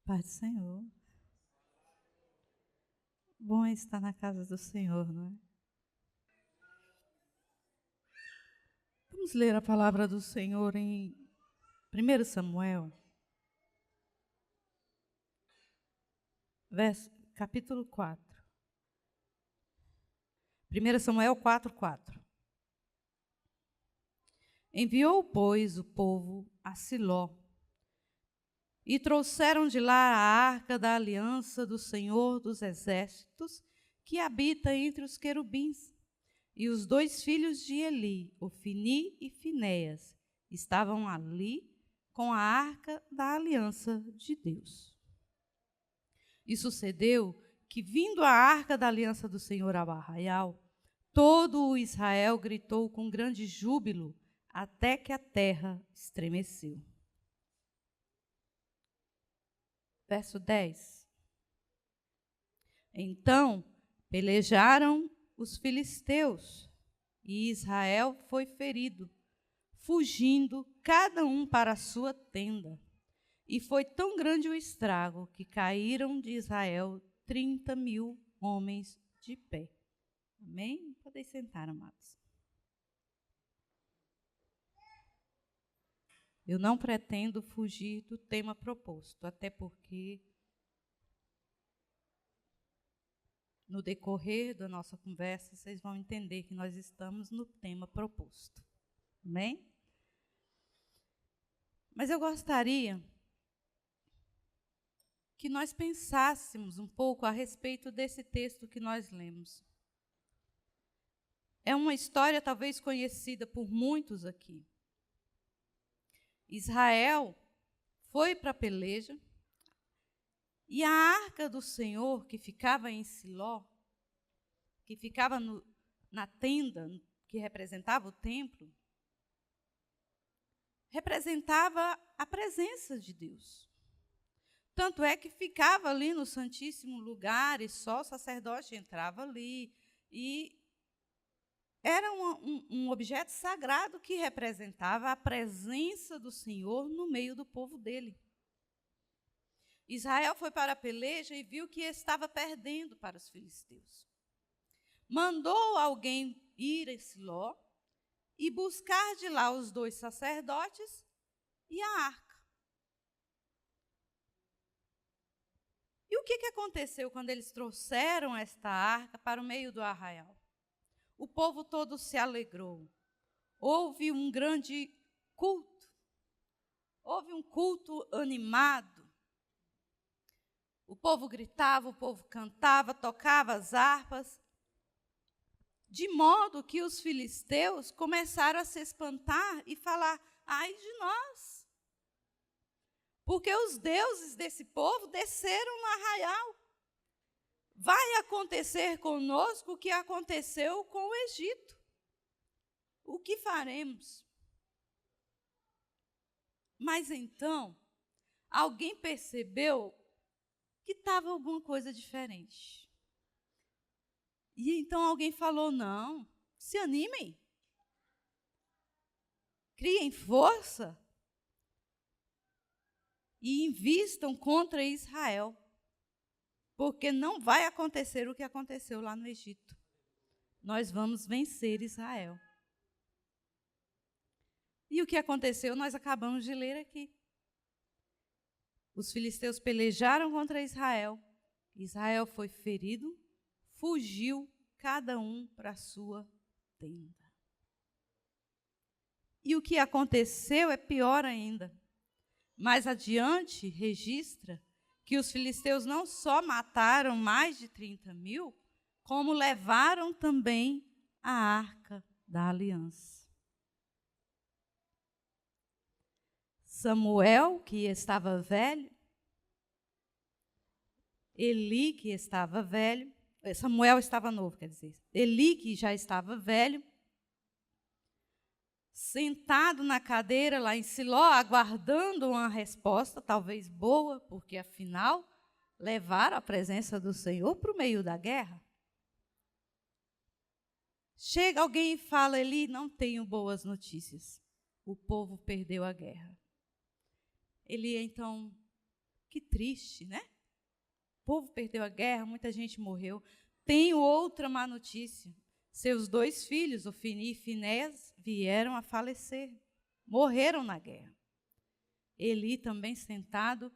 Pai do Senhor. Bom é estar na casa do Senhor, não é? Vamos ler a palavra do Senhor em 1 Samuel, capítulo 4. 1 Samuel 4:4. Enviou, pois, o povo a Siló, e trouxeram de lá a arca da aliança do Senhor dos Exércitos, que habita entre os querubins. E os 2 filhos de Eli, Ofni e Finéias, estavam ali com a arca da aliança de Deus. E sucedeu que, vindo a arca da aliança do Senhor ao arraial, todo o Israel gritou com grande júbilo, até que a terra estremeceu. Verso 10. Então pelejaram os filisteus, e Israel foi ferido, fugindo cada um para a sua tenda. E foi tão grande o estrago que caíram de Israel 30.000 homens de pé. Amém? Podem sentar, amados. Eu não pretendo fugir do tema proposto, até porque no decorrer da nossa conversa vocês vão entender que nós estamos no tema proposto. Amém? Mas eu gostaria que nós pensássemos um pouco a respeito desse texto que nós lemos. É uma história talvez conhecida por muitos aqui. Israel foi para a peleja, e a arca do Senhor, que ficava em Siló, que ficava na tenda que representava o templo, representava a presença de Deus. Tanto é que ficava ali no Santíssimo Lugar, e só o sacerdote entrava ali, e era um objeto sagrado que representava a presença do Senhor no meio do povo dele. Israel foi para a peleja e viu que estava perdendo para os filisteus. Mandou alguém ir a Siló e buscar de lá os 2 sacerdotes e a arca. E o que aconteceu quando eles trouxeram esta arca para o meio do arraial? O povo todo se alegrou. Houve um grande culto. Houve um culto animado. O povo gritava, o povo cantava, tocava as harpas, de modo que os filisteus começaram a se espantar e falar: ai de nós, porque os deuses desse povo desceram no arraial. Vai acontecer conosco o que aconteceu com o Egito. O que faremos? Mas então, alguém percebeu que estava alguma coisa diferente. E então alguém falou: não, se animem, criem força e invistam contra Israel, porque não vai acontecer o que aconteceu lá no Egito. Nós vamos vencer Israel. E o que aconteceu, nós acabamos de ler aqui. Os filisteus pelejaram contra Israel. Israel foi ferido, fugiu cada um para a sua tenda. E o que aconteceu é pior ainda. Mais adiante, registra que os filisteus não só mataram mais de 30.000, como levaram também a arca da aliança. Samuel, que estava velho, Eli, que estava velho, Samuel estava novo, quer dizer, Eli, que já estava velho, sentado na cadeira lá em Siló, aguardando uma resposta, talvez boa, porque afinal levaram a presença do Senhor para o meio da guerra. Chega alguém e fala: Eli, não tenho boas notícias. O povo perdeu a guerra. Eli então Que triste, né? O povo perdeu a guerra, muita gente morreu. Tenho outra má notícia. Seus 2 filhos, Ofni e Finéias, vieram a falecer. Morreram na guerra. Eli também sentado,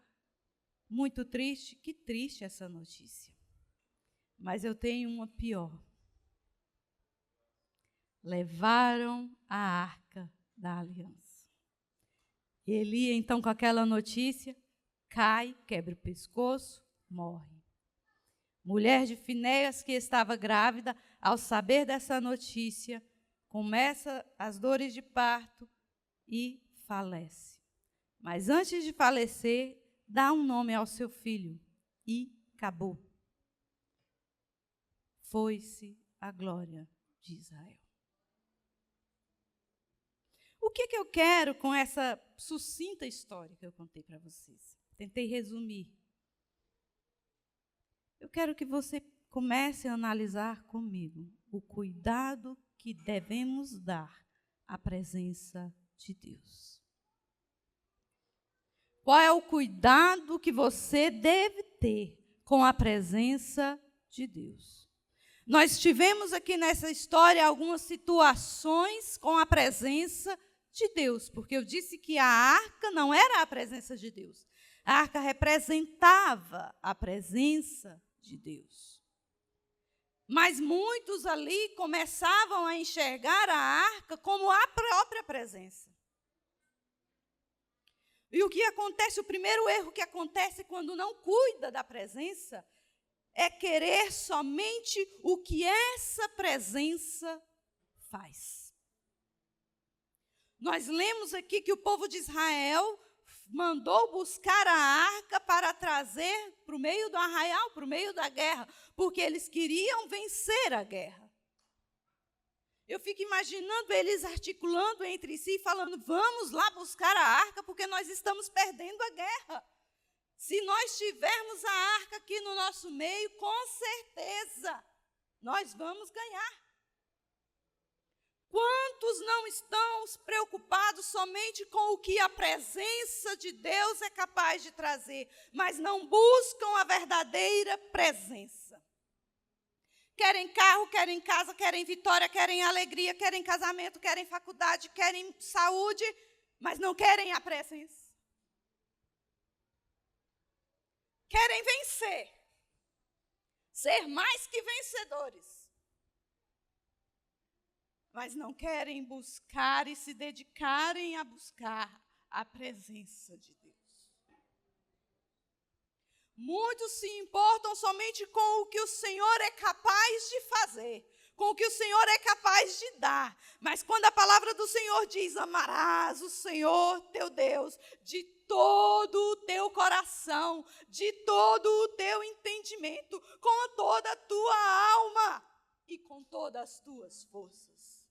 muito triste. Que triste essa notícia. Mas eu tenho uma pior. Levaram a arca da aliança. Eli, então, com aquela notícia, cai, quebra o pescoço, morre. Mulher de Finéias, que estava grávida, ao saber dessa notícia, começa as dores de parto e falece. Mas antes de falecer, dá um nome ao seu filho e acabou. Foi-se a glória de Israel. O que eu quero com essa sucinta história que eu contei para vocês? Tentei resumir. Eu quero que você comece a analisar comigo o cuidado que devemos dar à presença de Deus. Qual é o cuidado que você deve ter com a presença de Deus? Nós tivemos aqui nessa história algumas situações com a presença de Deus, porque eu disse que a arca não era a presença de Deus. A arca representava a presença de Deus. Mas muitos ali começavam a enxergar a arca como a própria presença. E o que acontece, o primeiro erro que acontece quando não cuida da presença, é querer somente o que essa presença faz. Nós lemos aqui que o povo de Israel mandou buscar a arca para trazer para o meio do arraial, para o meio da guerra, porque eles queriam vencer a guerra. Eu fico imaginando eles articulando entre si, falando, vamos lá buscar a arca, porque nós estamos perdendo a guerra. Se nós tivermos a arca aqui no nosso meio, com certeza, nós vamos ganhar. Quantos não estão preocupados somente com o que a presença de Deus é capaz de trazer, mas não buscam a verdadeira presença? Querem carro, querem casa, querem vitória, querem alegria, querem casamento, querem faculdade, querem saúde, mas não querem a presença. Querem vencer, ser mais que vencedores, mas não querem buscar e se dedicarem a buscar a presença de Deus. Muitos se importam somente com o que o Senhor é capaz de fazer, com o que o Senhor é capaz de dar. Mas quando a palavra do Senhor diz, amarás o Senhor teu Deus de todo o teu coração, de todo o teu entendimento, com toda a tua alma e com todas as tuas forças.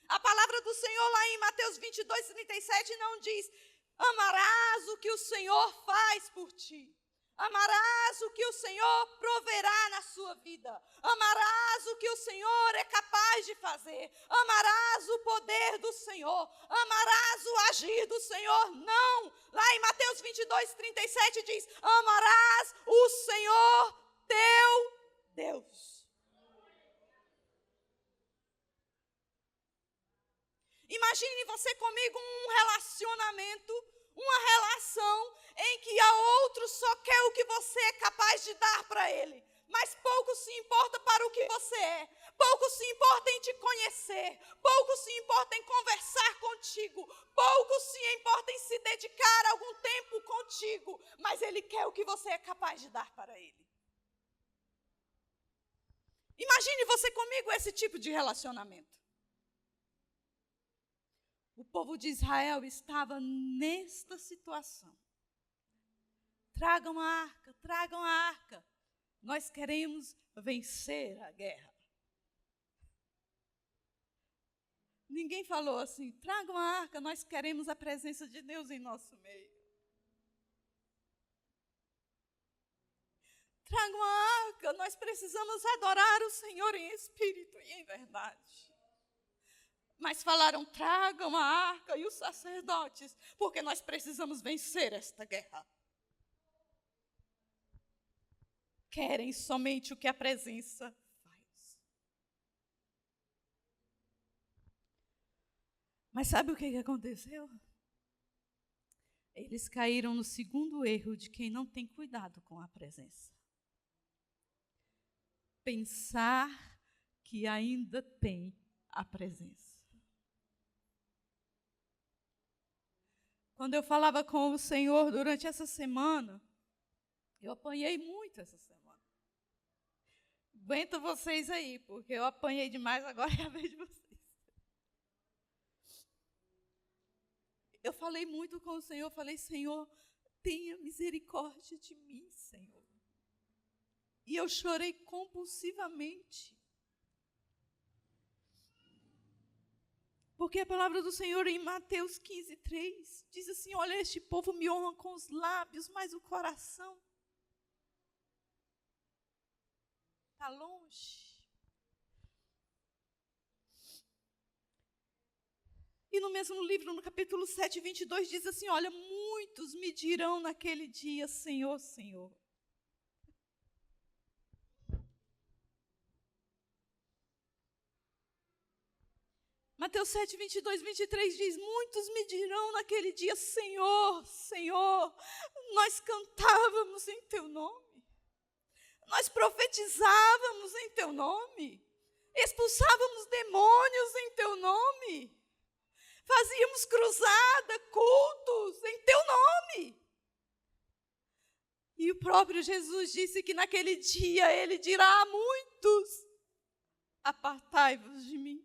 A palavra do Senhor lá em Mateus 22:37 não diz, amarás o que o Senhor faz por ti. Amarás o que o Senhor proverá na sua vida. Amarás o que o Senhor é capaz de fazer. Amarás o poder do Senhor. Amarás o agir do Senhor. Não! Lá em Mateus 22:37 diz, amarás o Senhor teu Deus. Imagine você comigo um relacionamento, uma relação em que a outro só quer o que você é capaz de dar para ele, mas pouco se importa para o que você é, pouco se importa em te conhecer, pouco se importa em conversar contigo, pouco se importa em se dedicar algum tempo contigo, mas ele quer o que você é capaz de dar para ele. Imagine você comigo esse tipo de relacionamento. O povo de Israel estava nesta situação. Tragam a arca, tragam a arca. Nós queremos vencer a guerra. Ninguém falou assim, tragam a arca, nós queremos a presença de Deus em nosso meio. Tragam a arca, nós precisamos adorar o Senhor em espírito e em verdade. Mas falaram, tragam a arca e os sacerdotes, porque nós precisamos vencer esta guerra. querem somente o que a presença faz. Mas sabe o que aconteceu? Eles caíram no segundo erro de quem não tem cuidado com a presença. Pensar que ainda tem a presença. Quando eu falava com o Senhor durante essa semana, eu apanhei muito essa semana. Aguenta vocês aí, porque eu apanhei demais, agora é a vez de vocês. Eu falei muito com o Senhor, falei, Senhor, tenha misericórdia de mim, Senhor. E eu chorei compulsivamente. Porque a palavra do Senhor em Mateus 15:3 diz assim, olha, este povo me honra com os lábios, mas o coração está longe. E no mesmo livro, no capítulo 7, 22, diz assim, olha, muitos me dirão naquele dia, Senhor, Senhor. Mateus 7, 22, 23 diz, muitos me dirão naquele dia, Senhor, Senhor, nós cantávamos em Teu nome, nós profetizávamos em Teu nome, expulsávamos demônios em Teu nome, fazíamos cruzada, cultos em Teu nome. E o próprio Jesus disse que naquele dia Ele dirá a muitos, apartai-vos de mim.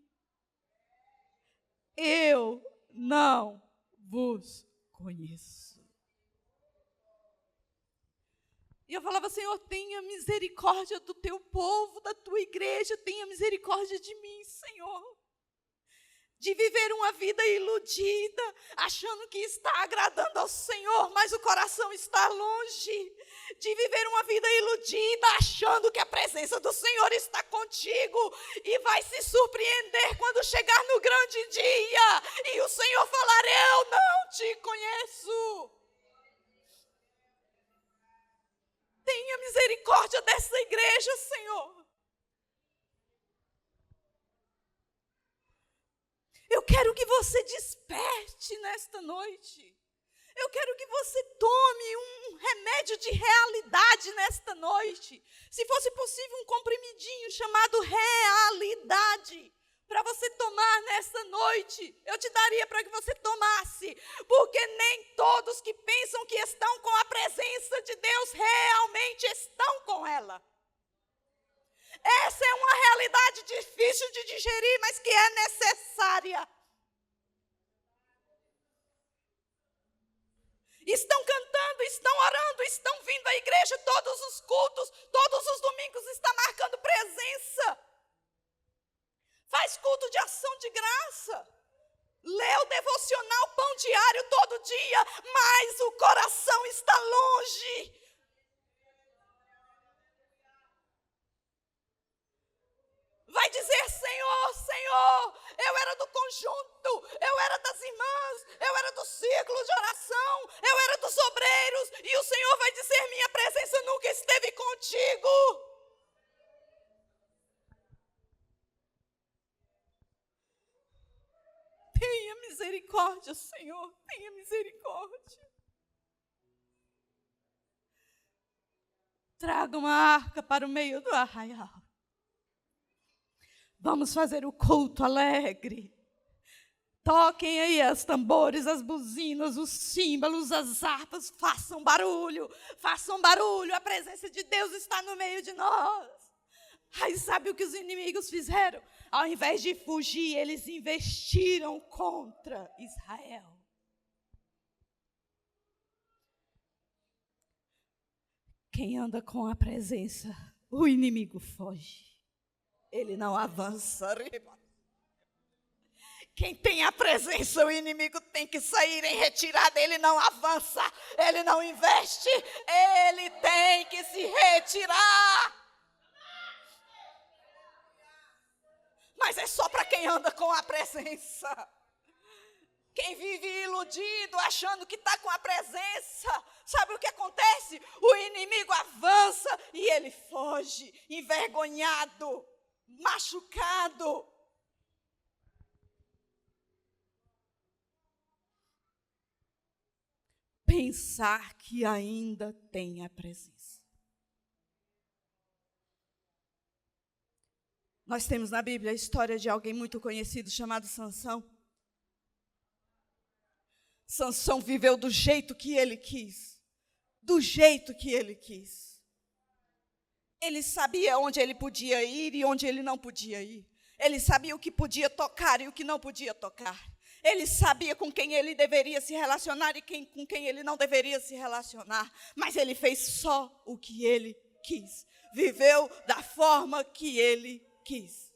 Eu não vos conheço. E eu falava, Senhor, tenha misericórdia do Teu povo, da Tua igreja, tenha misericórdia de mim, Senhor. De viver uma vida iludida, achando que está agradando ao Senhor, mas o coração está longe. De viver uma vida iludida, achando que a presença do Senhor está contigo e vai se surpreender quando chegar no grande dia e o Senhor falar, eu não te conheço. Tenha misericórdia dessa igreja, Senhor. Eu quero que você desperte nesta noite. Eu quero que você tome um remédio de realidade nesta noite. Se fosse possível, um comprimidinho chamado realidade, para você tomar nesta noite. Eu te daria para que você tomasse, porque nem todos que pensam que estão com a presença de Deus realmente estão com ela. Essa é uma realidade difícil de digerir, mas que é necessária. Estão cantando, estão orando, estão vindo à igreja todos os cultos, todos os domingos está marcando presença. Faz culto de ação de graça. Lê o devocional Pão Diário todo dia, mas o coração está longe. Vai dizer, Senhor, Senhor, eu era do conjunto, eu era das irmãs, eu era do círculo de oração, eu era dos obreiros, e o Senhor vai dizer, minha presença nunca esteve contigo. Tenha misericórdia, Senhor, tenha misericórdia. Traga uma arca para o meio do arraial. Vamos fazer o culto alegre. Toquem aí os tambores, as buzinas, os símbolos, as harpas. Façam barulho, a presença de Deus está no meio de nós. Aí sabe o que os inimigos fizeram? Ao invés de fugir, eles investiram contra Israel. Quem anda com a presença, o inimigo foge. Ele não avança. Quem tem a presença, o inimigo tem que sair em retirada. Ele não avança, ele não investe, ele tem que se retirar. Mas é só para quem anda com a presença. Quem vive iludido, achando que está com a presença, sabe o que acontece? O inimigo avança e ele hoje envergonhado, machucado. Pensar que ainda tem a presença. Nós temos na Bíblia a história de alguém muito conhecido chamado Sansão. Sansão viveu do jeito que ele quis. Do jeito que ele quis. Ele sabia onde ele podia ir e onde ele não podia ir. Ele sabia o que podia tocar e o que não podia tocar. Ele sabia com quem ele deveria se relacionar e com quem ele não deveria se relacionar. Mas ele fez só o que ele quis. Viveu da forma que ele quis.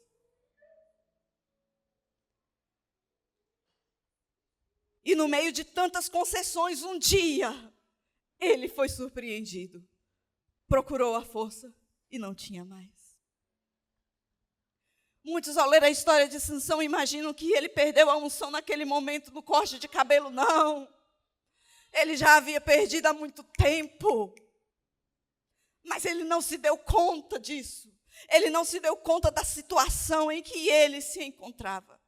E no meio de tantas concessões, um dia, ele foi surpreendido. Procurou a força e não tinha mais. Muitos, ao ler a história de Sansão, imaginam que ele perdeu a unção naquele momento no corte de cabelo. Não. Ele já havia perdido há muito tempo. Mas ele não se deu conta disso. Ele não se deu conta da situação em que ele se encontrava.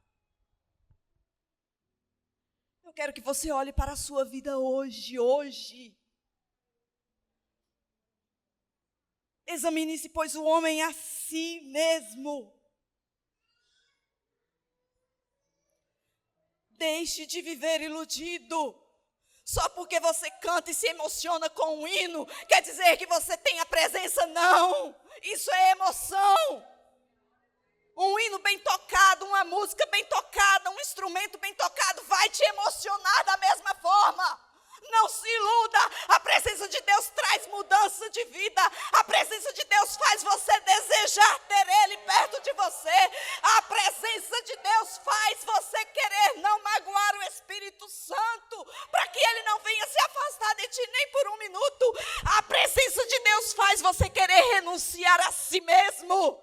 Eu quero que você olhe para a sua vida hoje. Examine-se, pois, o homem a si mesmo. Deixe de viver iludido. Só porque você canta e se emociona com um hino, quer dizer que você tem a presença? Não. Isso é emoção. Um hino bem tocado, uma música bem tocada, um instrumento bem tocado vai te emocionar da mesma forma. Não se iluda, a presença de Deus traz mudança de vida. A presença de Deus faz você desejar ter Ele perto de você. A presença de Deus faz você querer não magoar o Espírito Santo, para que Ele não venha se afastar de ti nem por um minuto. A presença de Deus faz você querer renunciar a si mesmo.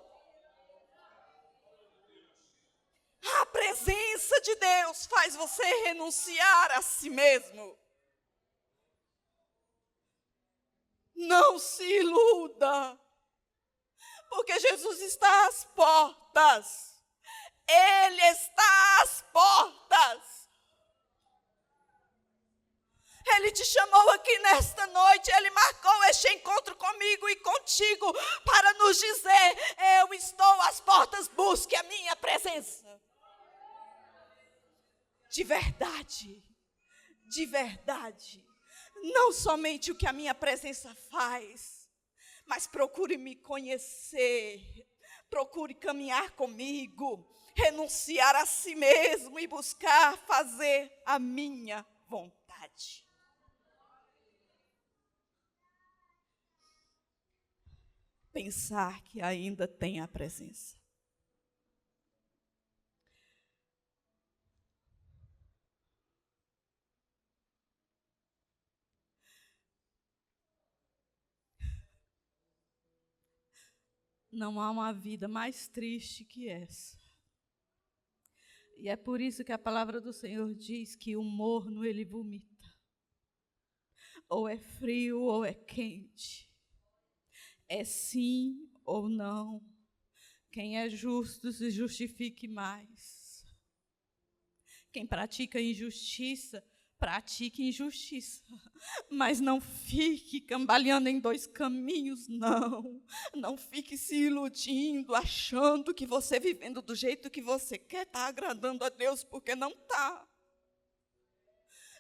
A presença de Deus faz você renunciar a si mesmo. Não se iluda, porque Jesus está às portas. Ele está às portas. Ele te chamou aqui nesta noite, Ele marcou este encontro comigo e contigo para nos dizer: eu estou às portas, busque a minha presença. De verdade, não somente o que a minha presença faz, mas procure me conhecer, procure caminhar comigo, renunciar a si mesmo e buscar fazer a minha vontade. Pensar que ainda tem a presença. Não há uma vida mais triste que essa. E é por isso que a palavra do Senhor diz que o morno ele vomita. Ou é frio ou é quente. É sim ou não. Quem é justo se justifique mais. Quem pratica injustiça, pratique injustiça, mas não fique cambaleando em dois caminhos, não. Não fique se iludindo, achando que você vivendo do jeito que você quer está agradando a Deus, porque não está.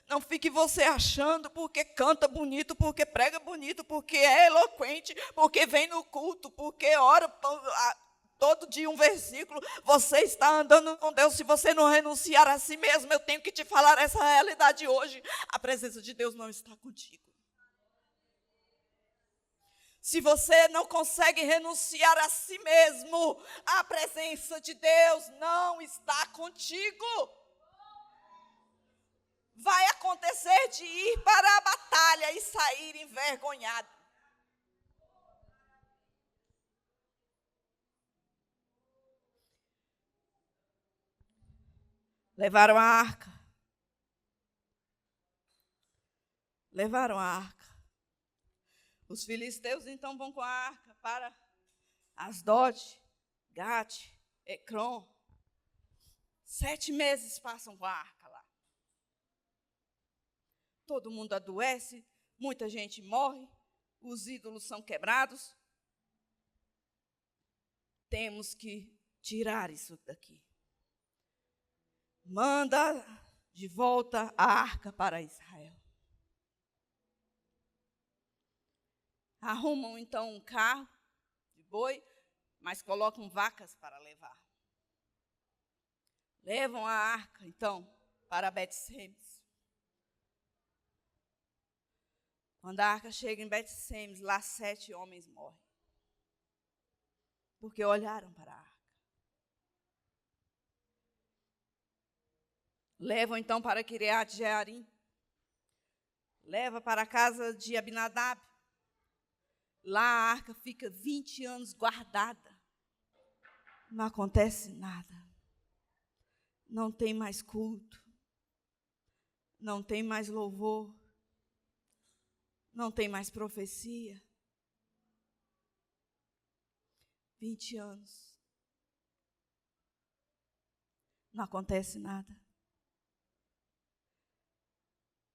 Não fique você achando porque canta bonito, porque prega bonito, porque é eloquente, porque vem no culto, porque ora todo dia um versículo, você está andando com Deus. Se você não renunciar a si mesmo, eu tenho que te falar essa realidade hoje. A presença de Deus não está contigo. Se você não consegue renunciar a si mesmo, a presença de Deus não está contigo. Vai acontecer de ir para a batalha e sair envergonhado. Levaram a arca. Os filisteus então vão com a arca para Asdod, Gate, Ecrom. 7 meses passam com a arca lá. Todo mundo adoece, muita gente morre, os ídolos são quebrados. Temos que tirar isso daqui. Manda de volta a arca para Israel. Arrumam então um carro de boi, mas colocam vacas para levar. Levam a arca, então, para Bet-Semes. Quando a arca chega em Bet-Semes, lá 7 homens morrem. Porque olharam para a arca. Levam, então, para Kiriat Jearim. Leva para a casa de Abinadab. Lá a arca fica 20 anos guardada. Não acontece nada. Não tem mais culto, não tem mais louvor, não tem mais profecia. 20 anos. Não acontece nada.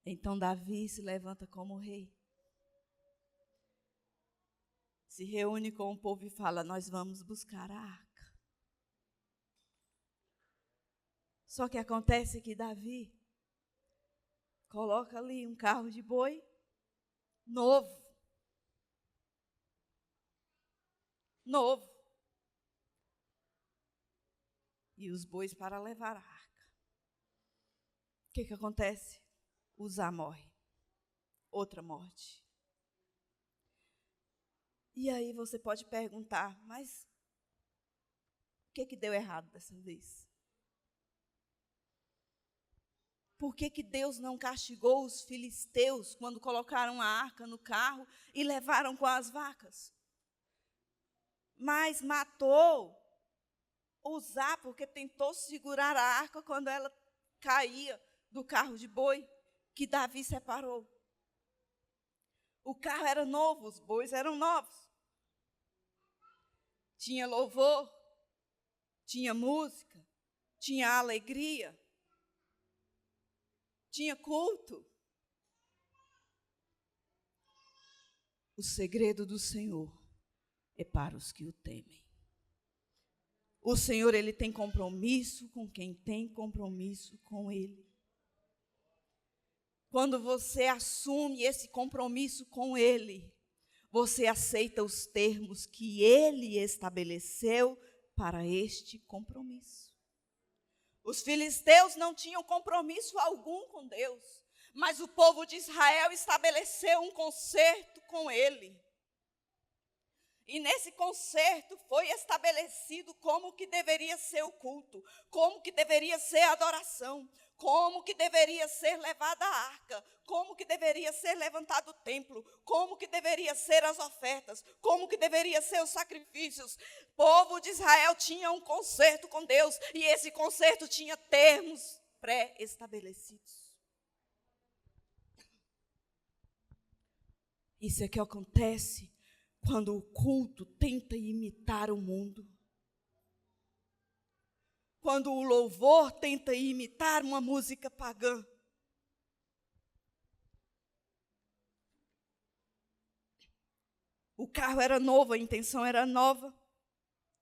Então Davi se levanta como rei. Se reúne com o povo e fala: nós vamos buscar a arca. Só que acontece que Davi coloca ali um carro de boi novo. Novo. E os bois para levar a arca. O que acontece? Uzá morre. Outra morte. E aí você pode perguntar, mas o que deu errado dessa vez? Por que Deus não castigou os filisteus quando colocaram a arca no carro e levaram com as vacas? Mas matou Uzá porque tentou segurar a arca quando ela caía do carro de boi que Davi separou. O carro era novo, os bois eram novos. Tinha louvor, tinha música, tinha alegria. Tinha culto. O segredo do Senhor é para os que o temem. O Senhor, Ele tem compromisso com quem tem compromisso com Ele. Quando você assume esse compromisso com Ele, você aceita os termos que Ele estabeleceu para este compromisso. Os filisteus não tinham compromisso algum com Deus, mas o povo de Israel estabeleceu um concerto com Ele. E nesse concerto foi estabelecido como que deveria ser o culto, como que deveria ser a adoração, como que deveria ser levada a arca, como que deveria ser levantado o templo, como que deveria ser as ofertas, como que deveria ser os sacrifícios. O povo de Israel tinha um concerto com Deus e esse concerto tinha termos pré-estabelecidos. Isso é que acontece quando o culto tenta imitar o mundo. Quando o louvor tenta imitar uma música pagã. O carro era novo, a intenção era nova,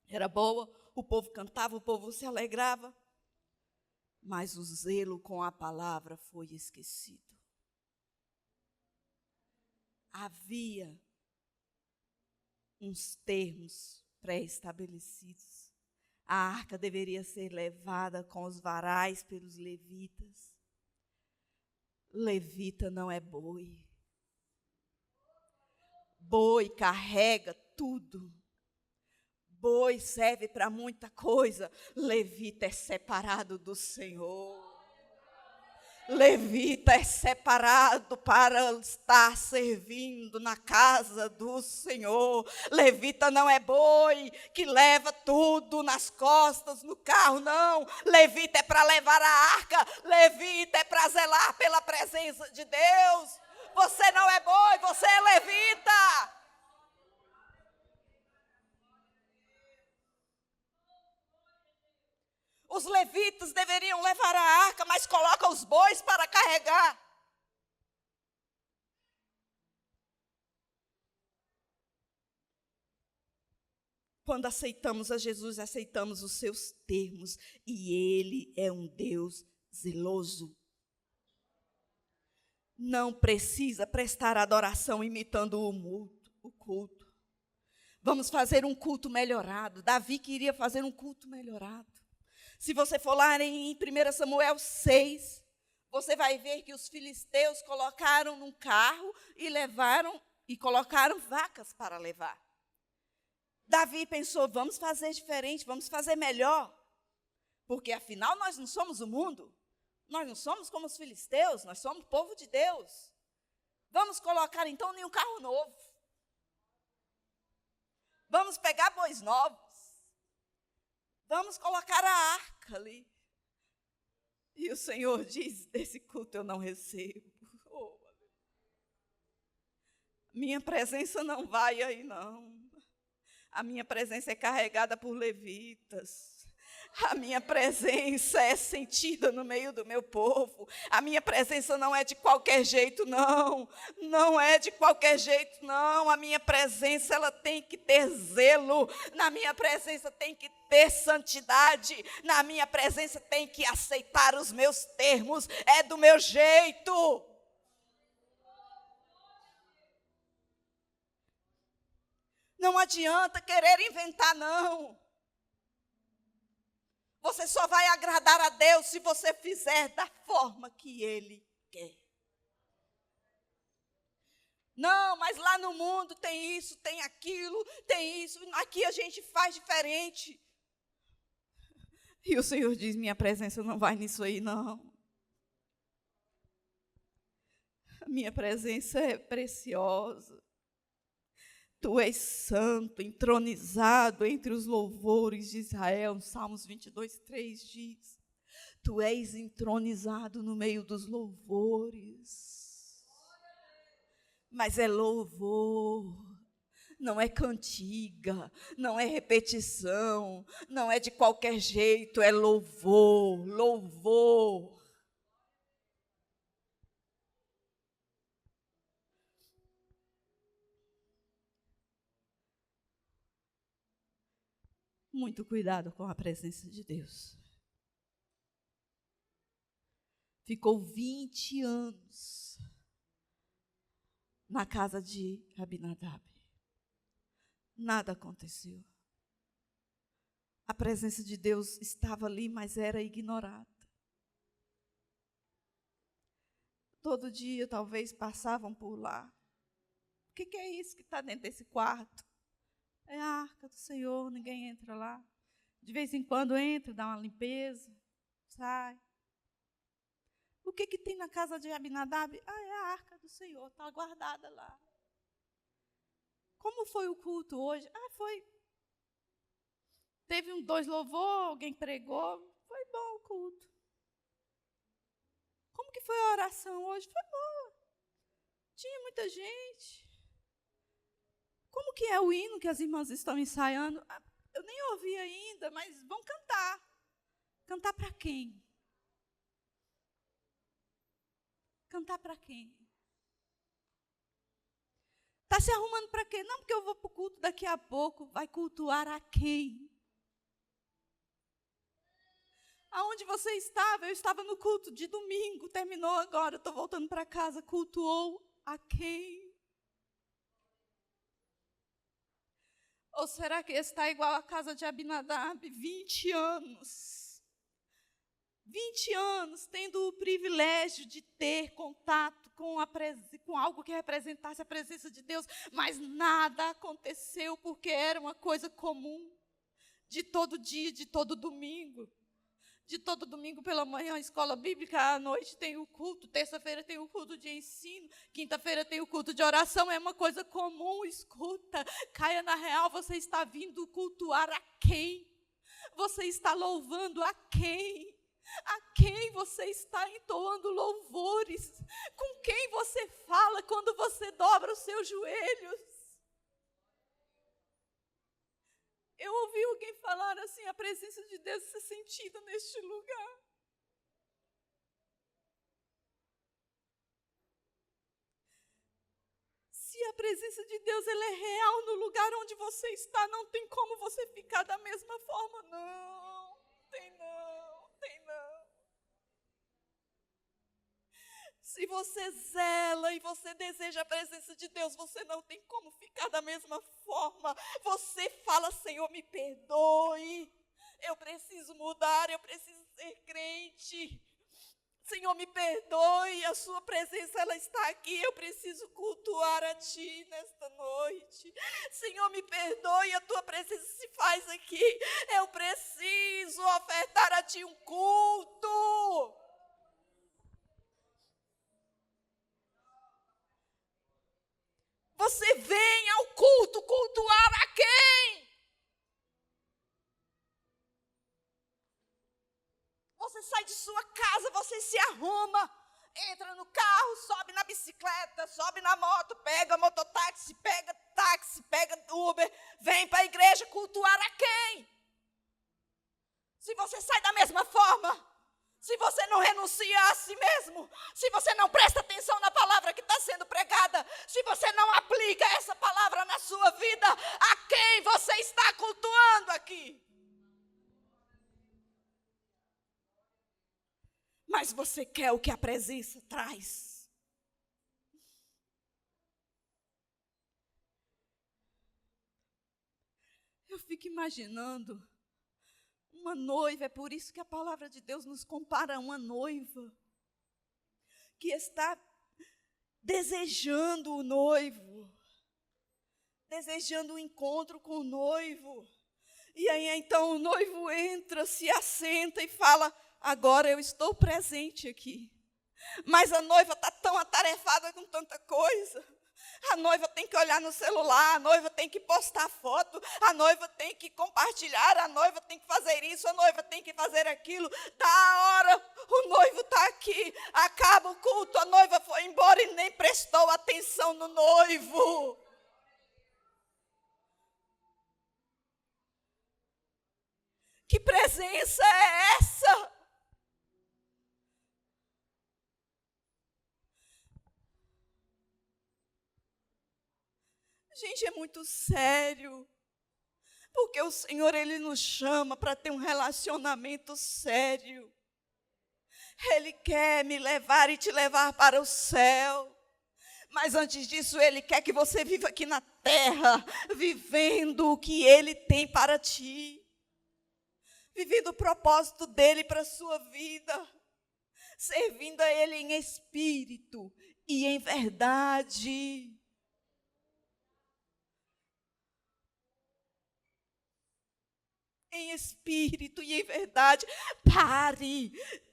era boa, o povo cantava, o povo se alegrava, mas o zelo com a palavra foi esquecido. Havia uns termos pré-estabelecidos. A arca deveria ser levada com os varais pelos levitas. Levita não é boi. Boi carrega tudo. Boi serve para muita coisa. Levita é separado do Senhor. Levita é separado para estar servindo na casa do Senhor. Levita não é boi que leva tudo nas costas, no carro, não. Levita é para levar a arca. Levita é para zelar pela presença de Deus. Você não é boi, você é levita. os levitas deveriam levar a arca, mas coloca os bois para carregar. Quando aceitamos a Jesus, aceitamos os seus termos. E Ele é um Deus zeloso. Não precisa prestar adoração imitando o culto. Vamos fazer um culto melhorado. Davi queria fazer um culto melhorado. Se você for lá em 1 Samuel 6, você vai ver que os filisteus colocaram num carro e colocaram vacas para levar. Davi pensou, vamos fazer diferente, vamos fazer melhor. Porque afinal nós não somos o mundo. Nós não somos como os filisteus, nós somos povo de Deus. Vamos colocar então em um carro novo. Vamos pegar bois novos. Vamos colocar a arca ali. E o Senhor diz, desse culto eu não recebo. Oh, minha presença não vai aí não. A minha presença é carregada por levitas. A minha presença é sentida no meio do meu povo. A minha presença não é de qualquer jeito, não. Não é de qualquer jeito, não. A minha presença, ela tem que ter zelo. Na minha presença tem que ter santidade. Na minha presença tem que aceitar os meus termos. É do meu jeito. Não adianta querer inventar, não. Você só vai agradar a Deus se você fizer da forma que Ele quer. Não, mas lá no mundo tem isso, tem aquilo, tem isso. Aqui a gente faz diferente. E o Senhor diz, minha presença não vai nisso aí, não. A minha presença é preciosa. Tu és santo, entronizado entre os louvores de Israel. Salmos 22:3 diz. Tu és entronizado no meio dos louvores. Mas é louvor, não é cantiga, não é repetição, não é de qualquer jeito, é louvor, louvor. Muito cuidado com a presença de Deus. Ficou 20 anos na casa de Abinadab. Nada aconteceu. A presença de Deus estava ali, mas era ignorada. Todo dia, talvez, passavam por lá. O que é isso que está dentro desse quarto? É a arca do Senhor, ninguém entra lá. De vez em quando entra, dá uma limpeza, sai. O que tem na casa de Abinadab? Ah, é a arca do Senhor, está guardada lá. Como foi o culto hoje? Ah, foi. Teve 2 louvor, alguém pregou, foi bom o culto. Como que foi a oração hoje? Foi boa. Tinha muita gente. Como que é o hino que as irmãs estão ensaiando? Eu nem ouvi ainda, mas vão cantar. Cantar para quem? Cantar para quem? Está se arrumando para quê? Não, porque eu vou para o culto daqui a pouco. Vai cultuar a quem? Aonde você estava? Eu estava no culto de domingo, terminou agora, estou voltando para casa. Cultuou a quem? Ou será que está igual à casa de Abinadab? 20 anos. 20 anos tendo o privilégio de ter contato com algo que representasse a presença de Deus, mas nada aconteceu porque era uma coisa comum. De todo dia, de todo domingo. De todo domingo pela manhã, a escola bíblica, à noite tem o culto, terça-feira tem o culto de ensino, quinta-feira tem o culto de oração, é uma coisa comum, escuta, caia na real, você está vindo cultuar a quem? Você está louvando a quem? A quem você está entoando louvores? Com quem você fala quando você dobra os seus joelhos? Eu ouvi alguém falar assim, a presença de Deus ser sentida neste lugar. Se a presença de Deus ela é real no lugar onde você está, não tem como você ficar da mesma forma. Não, tem não, tem não. Se você zela e você deseja a presença de Deus, você não tem como ficar da mesma forma. Você fala, Senhor, me perdoe. Eu preciso mudar, eu preciso ser crente. Senhor, me perdoe, a sua presença ela está aqui, eu preciso cultuar a Ti nesta noite. Senhor, me perdoe, a Tua presença se faz aqui, eu preciso ofertar a Ti um culto. Você vem ao culto, cultuar a quem? Você sai de sua casa, você se arruma, entra no carro, sobe na bicicleta, sobe na moto, pega mototáxi, pega táxi, pega Uber, vem para a igreja cultuar a quem? Se você sai da mesma forma, se você não renuncia a si mesmo, se você não presta atenção na palavra que está sendo pregada, se você não aplica essa palavra na sua vida, a quem você está cultuando aqui? Mas você quer o que a presença traz. Eu fico imaginando uma noiva, é por isso que a palavra de Deus nos compara a uma noiva, que está desejando o noivo, desejando o encontro com o noivo. E aí então o noivo entra, se assenta e fala, agora eu estou presente aqui. Mas a noiva está tão atarefada com tanta coisa. A noiva tem que olhar no celular, a noiva tem que postar foto, a noiva tem que compartilhar, a noiva tem que fazer isso, a noiva tem que fazer aquilo. Da hora, o noivo está aqui, acaba o culto, a noiva foi embora e nem prestou atenção no noivo. Que presença é essa? Gente, é muito sério, porque o Senhor, Ele nos chama para ter um relacionamento sério. Ele quer me levar e te levar para o céu, mas antes disso, Ele quer que você viva aqui na terra, vivendo o que Ele tem para ti, vivendo o propósito dEle para a sua vida, servindo a Ele em espírito e em verdade. Em espírito e em verdade.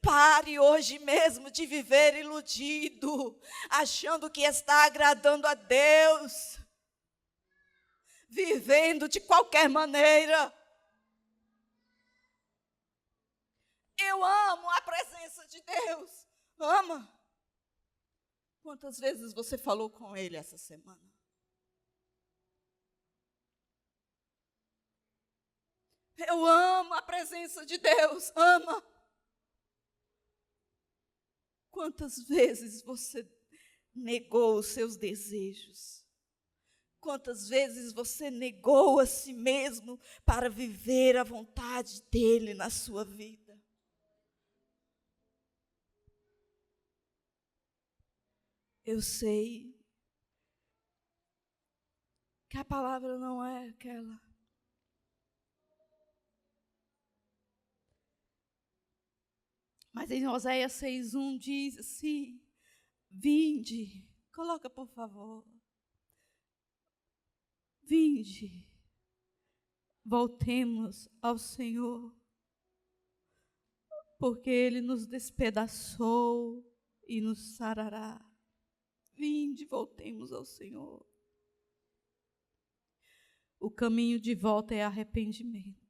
Pare hoje mesmo de viver iludido, achando que está agradando a Deus, vivendo de qualquer maneira. Eu amo a presença de Deus. Ama? Quantas vezes você falou com Ele essa semana? Eu amo a presença de Deus, ama. Quantas vezes você negou os seus desejos? Quantas vezes você negou a si mesmo para viver a vontade dEle na sua vida? Eu sei que a palavra não é aquela. Mas em Oséias 6:1 diz assim, vinde, coloca por favor, vinde, voltemos ao Senhor, porque Ele nos despedaçou e nos sarará. Vinde, voltemos ao Senhor. O caminho de volta é arrependimento.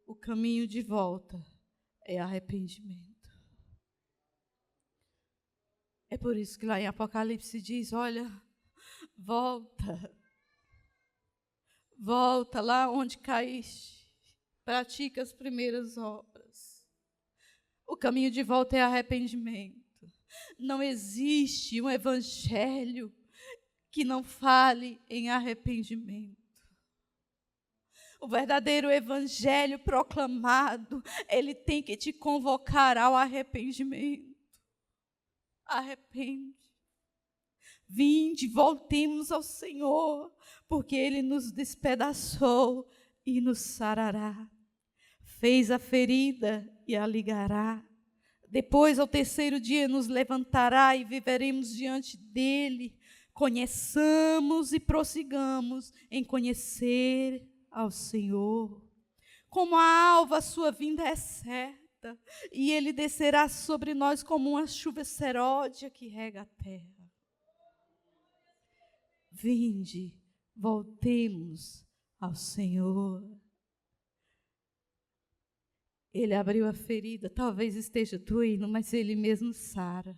O caminho de volta é arrependimento. É por isso que lá em Apocalipse diz, olha, volta. Volta lá onde caíste. Pratica as primeiras obras. O caminho de volta é arrependimento. Não existe um evangelho que não fale em arrependimento. O verdadeiro evangelho proclamado, ele tem que te convocar ao arrependimento. Arrepende. Vinde, voltemos ao Senhor, porque Ele nos despedaçou e nos sarará. Fez a ferida e a ligará. Depois, ao terceiro dia, nos levantará e viveremos diante dEle. Conheçamos e prossigamos em conhecer ao Senhor. Como a alva, a sua vinda é certa, e Ele descerá sobre nós como uma chuva seródia que rega a terra. Vinde, voltemos ao Senhor. Ele abriu a ferida, talvez esteja doendo, mas Ele mesmo sara.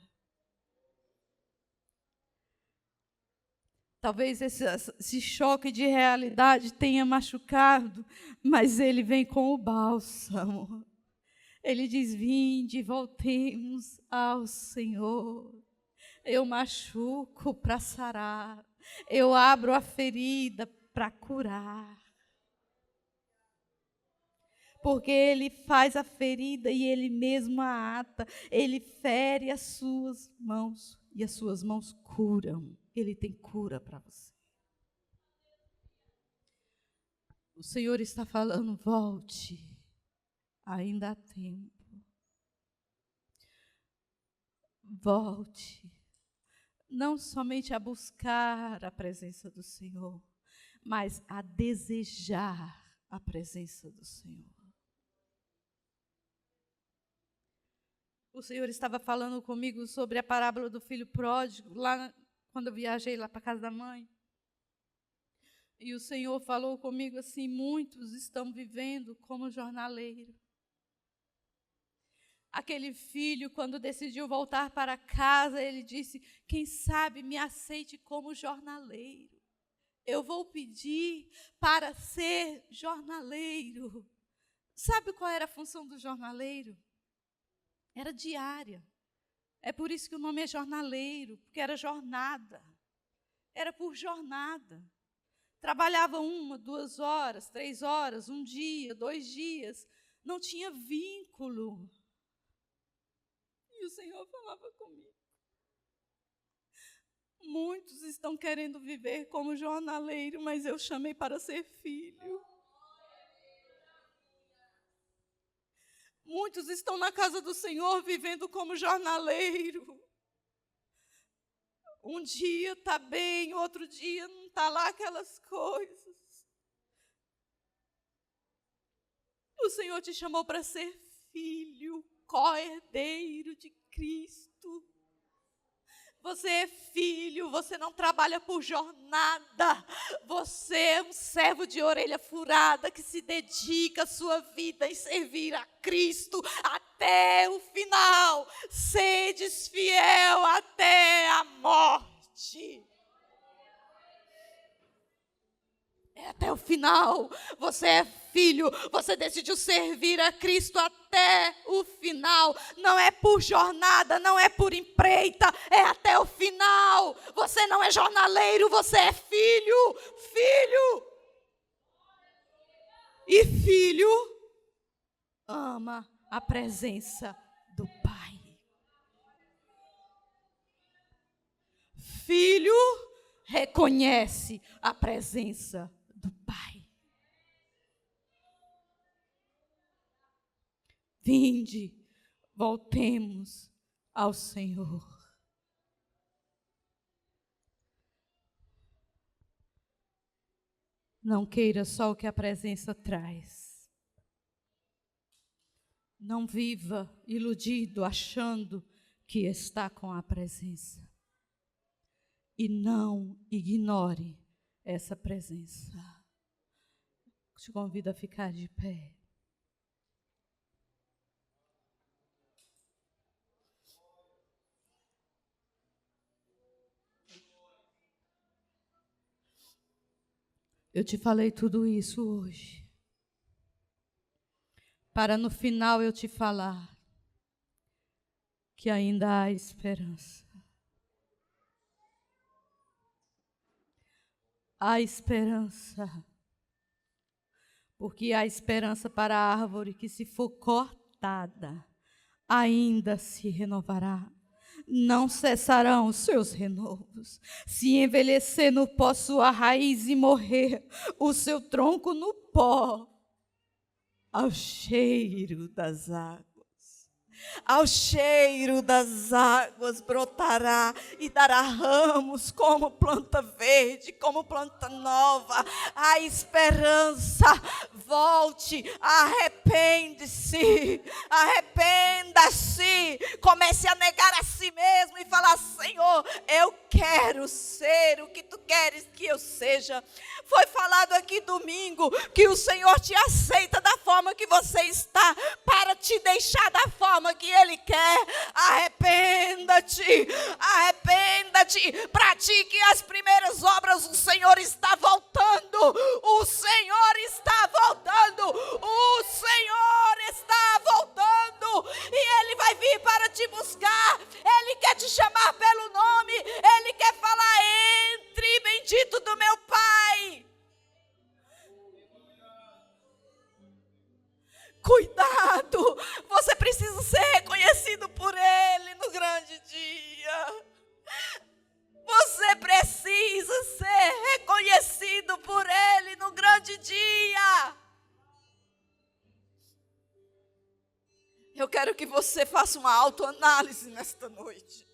Talvez esse choque de realidade tenha machucado, mas Ele vem com o bálsamo. Ele diz, vinde, voltemos ao Senhor. Eu machuco para sarar. Eu abro a ferida para curar. Porque Ele faz a ferida e Ele mesmo a ata. Ele fere as suas mãos e as suas mãos curam. Ele tem cura para você. O Senhor está falando, volte. Ainda há tempo. Volte. Não somente a buscar a presença do Senhor, mas a desejar a presença do Senhor. O Senhor estava falando comigo sobre a parábola do filho pródigo, lá quando eu viajei lá para a casa da mãe. E o Senhor falou comigo assim, muitos estão vivendo como jornaleiro. Aquele filho, quando decidiu voltar para casa, ele disse, quem sabe me aceite como jornaleiro. Eu vou pedir para ser jornaleiro. Sabe qual era a função do jornaleiro? Era diária. É por isso que o nome é jornaleiro, porque era jornada. Era por jornada. Trabalhava 1, 2 horas, 3 horas, 1 dia, 2 dias. Não tinha vínculo. E o Senhor falava comigo. Muitos estão querendo viver como jornaleiro, mas eu chamei para ser filho. Muitos estão na casa do Senhor vivendo como jornaleiro. Um dia está bem, outro dia não está lá aquelas coisas. O Senhor te chamou para ser filho, co-herdeiro de Cristo. Você é filho, você não trabalha por jornada. Você é um servo de orelha furada que se dedica a sua vida em servir a Cristo até o final. Sedes fiel até a morte. É até o final. Você é filho, você decidiu servir a Cristo até o final. Não é por jornada, não é por empreita, é até o final. Você não é jornaleiro, você é filho. Filho. E filho ama a presença do Pai. Filho reconhece a presença do Pai. Vinde, voltemos ao Senhor. Não queira só o que a presença traz. Não viva iludido, achando que está com a presença. E não ignore essa presença. Te convido a ficar de pé. Eu te falei tudo isso hoje, para no final eu te falar que ainda há esperança. Há esperança, porque há esperança para a árvore que, se for cortada, ainda se renovará. Não cessarão os seus renovos. Se envelhecer no pó sua raiz e morrer o seu tronco no pó, ao cheiro das águas. Ao cheiro das águas brotará e dará ramos como planta verde, como planta nova. A esperança, volte, arrepende-se, arrependa-se, comece a negar a si mesmo e falar: Senhor, eu quero ser o que tu queres que eu seja. Foi falado aqui domingo que o Senhor te aceita da forma que você está, para te deixar da forma que Ele quer. Arrependa-te, arrependa-te, pratique as primeiras obras. O Senhor está voltando, o Senhor está voltando, o Senhor está voltando, e Ele vai vir para te buscar. Ele quer te chamar pelo nome, Ele quer falar: entre, bendito do meu Pai. Cuidado, você precisa ser reconhecido por Ele no grande dia. Você precisa ser reconhecido por Ele no grande dia. Eu quero que você faça uma autoanálise nesta noite.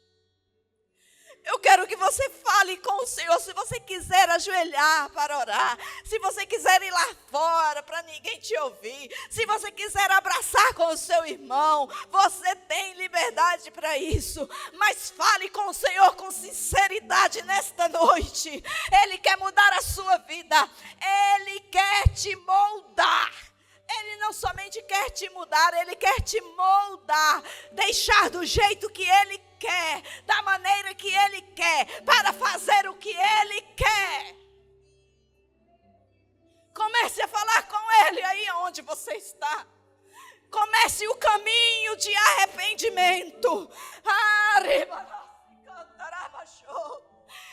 Eu quero que você fale com o Senhor. Se você quiser ajoelhar para orar, se você quiser ir lá fora para ninguém te ouvir, se você quiser abraçar com o seu irmão, você tem liberdade para isso. Mas fale com o Senhor com sinceridade nesta noite. Ele quer mudar a sua vida. Ele quer te moldar. Ele não somente quer te mudar, Ele quer te moldar, deixar do jeito que Ele quer, da maneira que Ele quer, para fazer o que Ele quer. Comece a falar com Ele aí onde você está. Comece o caminho de arrependimento.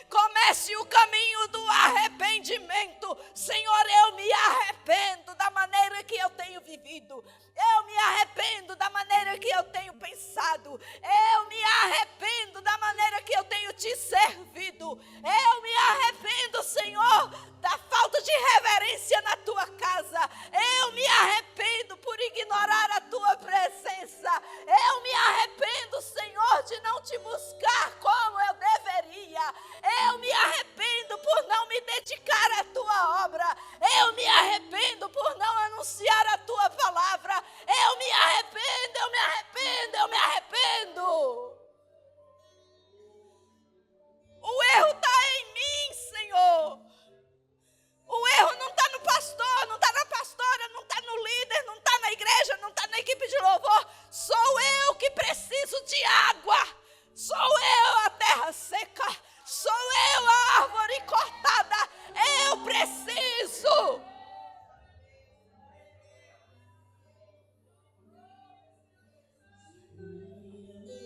Comece o caminho do arrependimento. Senhor, eu me arrependo da maneira que eu tenho vivido. Eu me arrependo da maneira que eu tenho pensado. Eu me arrependo da maneira que eu tenho te servido. Eu me arrependo, Senhor, da falta de reverência na tua casa. Eu me arrependo por ignorar a tua presença. Eu me arrependo, Senhor, de não te buscar como eu deveria. Eu me arrependo por não me dedicar à tua obra. Eu me arrependo por não anunciar a tua